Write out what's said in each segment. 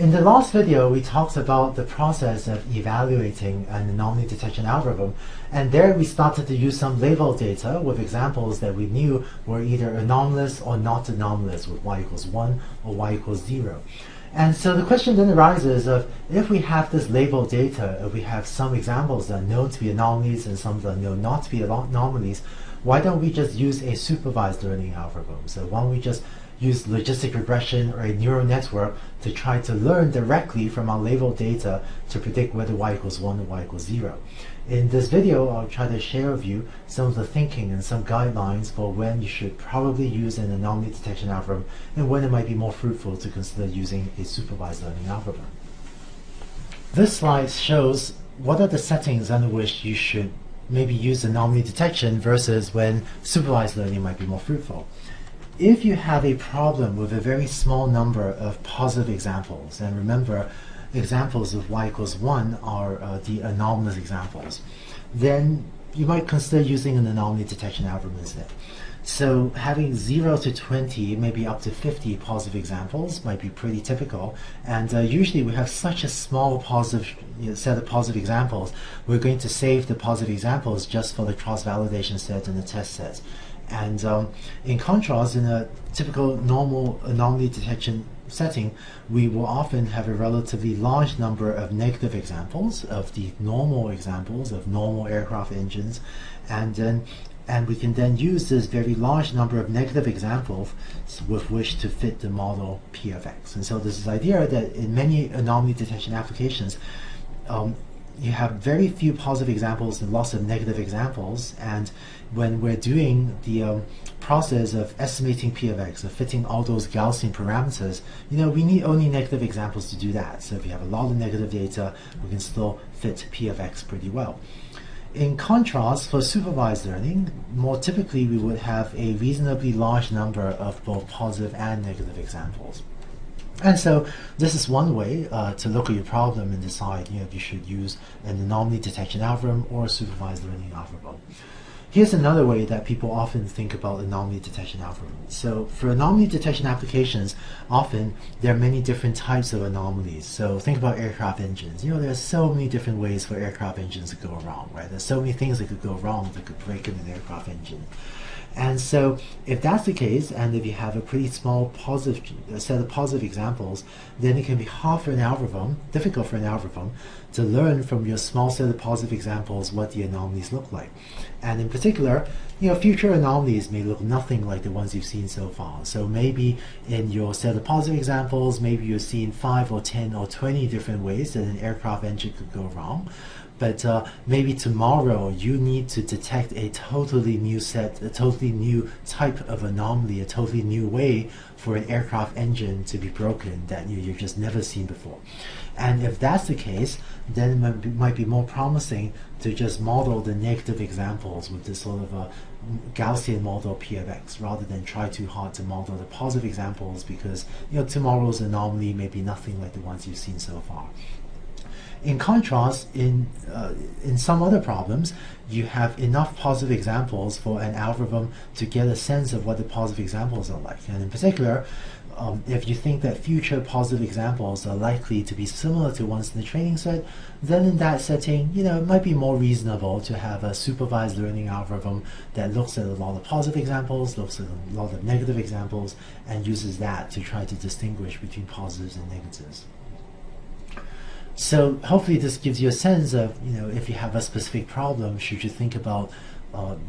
In the last video, we talked about the process of evaluating an anomaly detection algorithm, and there we started to use some label data with examples that we knew were either anomalous or not anomalous, with y equals 1 or y equals 0. And so the question then arises of, if we have this label data, if we have some examples that are known to be anomalies and some that are known not to be anomalies, why don't we just use a supervised learning algorithm? So why don't we just use logistic regression or a neural network to try to learn directly from our labeled data to predict whether y equals 1 or y equals 0. In this video, I'll try to share with you some of the thinking and some guidelines for when you should probably use an anomaly detection algorithm and when it might be more fruitful to consider using a supervised learning algorithm. This slide shows what are the settings under which you should maybe use anomaly detection versus when supervised learning might be more fruitful. If you have a problem with a very small number of positive examples, and remember, examples of y equals 1 are the anomalous examples, then you might consider using an anomaly detection algorithm instead. So having 0 to 20, maybe up to 50 positive examples might be pretty typical, and usually we have such a small positive set of positive examples, we're going to save the positive examples just for the cross-validation set and the test set. And in contrast, in a typical normal anomaly detection setting, we will often have a relatively large number of negative examples of the normal examples of normal aircraft engines, and we can then use this very large number of negative examples with which to fit the model P of X. And so there's this idea that in many anomaly detection applications, you have very few positive examples and lots of negative examples, and when we're doing the process of estimating P of X, of fitting all those Gaussian parameters, we need only negative examples to do that. So if you have a lot of negative data, we can still fit P of X pretty well. In contrast, for supervised learning, more typically we would have a reasonably large number of both positive and negative examples. And so this is one way to look at your problem and decide if you should use an anomaly detection algorithm or a supervised learning algorithm. Here's another way that people often think about anomaly detection algorithms. So for anomaly detection applications, often there are many different types of anomalies. So think about aircraft engines. There are so many different ways for aircraft engines to go wrong, right? There's so many things that could go wrong that could break in an aircraft engine. And so if that's the case, and if you have a pretty small set of positive examples, then it can be hard for an algorithm, difficult for an algorithm, to learn from your small set of positive examples what the anomalies look like. And in particular, future anomalies may look nothing like the ones you've seen so far. So maybe in your set of positive examples, maybe you've seen 5 or 10 or 20 different ways that an aircraft engine could go wrong. But maybe tomorrow you need to detect a totally new set, a totally new type of anomaly, a totally new way for an aircraft engine to be broken that you've just never seen before. And if that's the case, then it might be more promising to just model the negative examples with this sort of a Gaussian model P of X, rather than try too hard to model the positive examples, because tomorrow's anomaly may be nothing like the ones you've seen so far. In contrast, in some other problems, you have enough positive examples for an algorithm to get a sense of what the positive examples are like. And in particular, if you think that future positive examples are likely to be similar to ones in the training set, then in that setting, it might be more reasonable to have a supervised learning algorithm that looks at a lot of positive examples, looks at a lot of negative examples, and uses that to try to distinguish between positives and negatives. So hopefully this gives you a sense of, if you have a specific problem, should you think about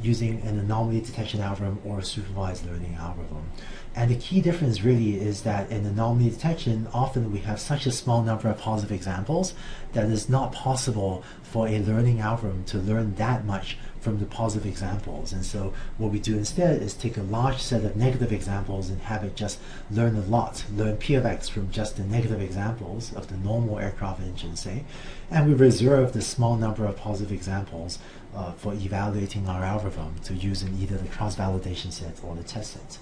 using an anomaly detection algorithm or a supervised learning algorithm. And the key difference really is that in anomaly detection, often we have such a small number of positive examples that it's not possible for a learning algorithm to learn that much from the positive examples. And so what we do instead is take a large set of negative examples and have it just learn a lot, learn P of X from just the negative examples of the normal aircraft engine, say, and we reserve the small number of positive examples for evaluating our algorithm to use in either the cross-validation set or the test set.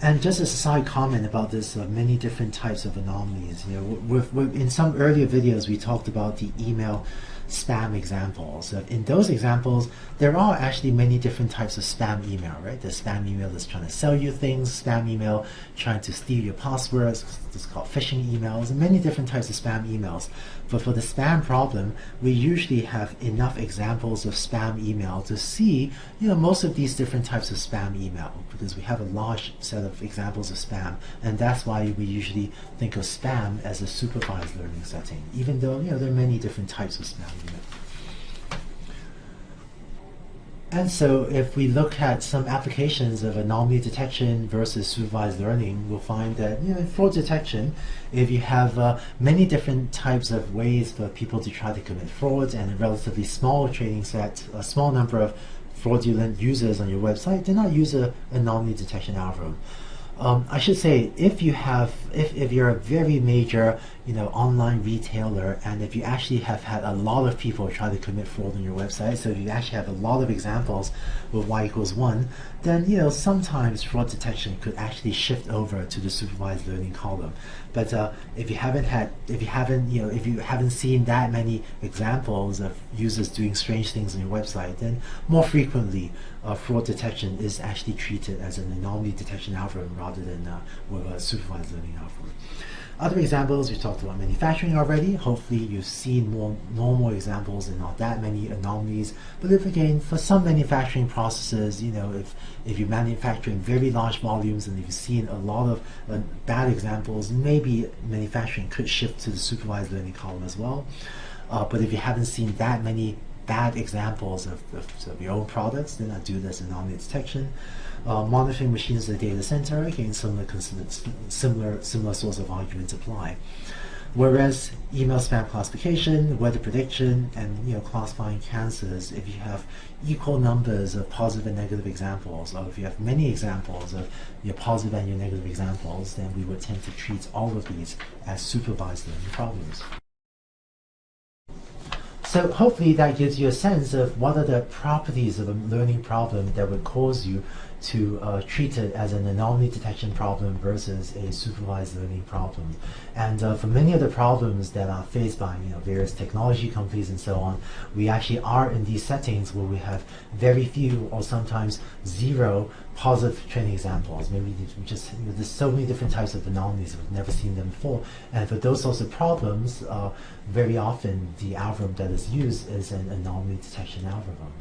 And just as a side comment about this many different types of anomalies, in some earlier videos we talked about the email spam examples. In those examples, there are actually many different types of spam email, right? The spam email that's trying to sell you things, spam email trying to steal your passwords, it's called phishing emails, and many different types of spam emails. But for the spam problem, we usually have enough examples of spam email to see, most of these different types of spam email, because we have a large set of examples of spam, and that's why we usually think of spam as a supervised learning setting, even though there are many different types of spam email. And so if we look at some applications of anomaly detection versus supervised learning, we'll find that in fraud detection, if you have many different types of ways for people to try to commit frauds and a relatively small training set, a small number of fraudulent users on your website, then not use an anomaly detection algorithm. I should say, if you're a very major, online retailer, and if you actually have had a lot of people try to commit fraud on your website, so if you actually have a lot of examples with y=1, then sometimes fraud detection could actually shift over to the supervised learning column. But if you haven't seen that many examples of users doing strange things on your website, then more frequently fraud detection is actually treated as an anomaly detection algorithm rather than with a supervised learning algorithm. Other examples, we talked about manufacturing already. Hopefully you've seen more normal examples and not that many anomalies. But if again, for some manufacturing processes, if you're manufacturing very large volumes and if you've seen a lot of bad examples, maybe manufacturing could shift to the supervised learning column as well. But if you haven't seen that many bad examples of your own products, then I do this anomaly detection. Monitoring machines in the data center, again, similar sorts of arguments apply. Whereas email spam classification, weather prediction, and classifying cancers, if you have equal numbers of positive and negative examples, or if you have many examples of your positive and your negative examples, then we would tend to treat all of these as supervised learning problems. So hopefully that gives you a sense of what are the properties of a learning problem that would cause you to treat it as an anomaly detection problem versus a supervised learning problem. And for many of the problems that are faced by various technology companies and so on, we actually are in these settings where we have very few or sometimes zero positive training examples. Maybe there's so many different types of anomalies, we've never seen them before. And for those sorts of problems, very often the algorithm that is used is an anomaly detection algorithm.